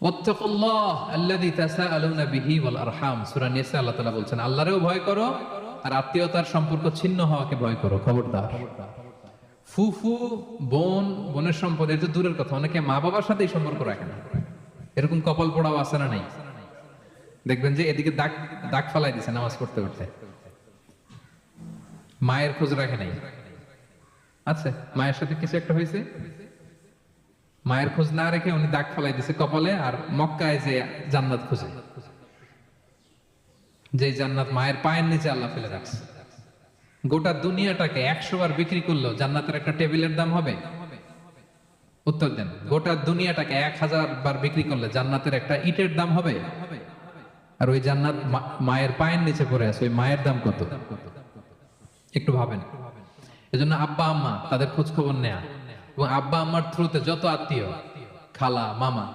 ওয়াত্তাকুল্লাহ আল্লাযী তাসাআলুনা বিহি ওয়াল আরহাম, সূরা নিসা আল্লাহ তাআলা বলছেন আল্লাহরেও ভয় করো আর আত্মীয়তার সম্পর্ক ছিন্ন হওয়াকে ভয় করো। খবরদার। ফুফু বোন, বোনের সম্পদ এটা তো দূরের কথা, অনেকে মা বাবার সাথেই সম্পর্ক রাখে না। এরকম কপাল পোড়াও আছে না নাই? দেখবেন যে এদিকে দাগ দাগ ফালাই দিছে নামাজ পড়তে পড়তে, মায়ের খোঁজ রাখে নাই। আচ্ছা, মায়ের সাথে কিছু একটা হয়েছে, মায়ের খোঁজ না রেখে উনি দাগ ফালাই দিছে কপালে, আর মক্কায় যে জান্নাত খুঁজে, যে জান্নাত মায়ের পায়ের নিচে আল্লাহ ফেলে রাখছে। গোটা দুনিয়াটাকে 100 বার বিক্রি করলেও জান্নাতের একটা টেবিলের দাম হবে? উত্তর দেন। গোটা দুনিয়াটাকে 1000 বার বিক্রি করলে জান্নাতের একটা ইটের দাম হবে? আর ওই জান্নাত মায়ের পায়ের নিচে পড়ে আছে, ওই মায়ের দাম কত? একটু ভাবেন। এজন্য আব্বা আম্মা তাদের খোঁজ খবর নেয়া, এবং আব্বা আম্মার থ্রুতে যত আত্মীয়, খালা মামা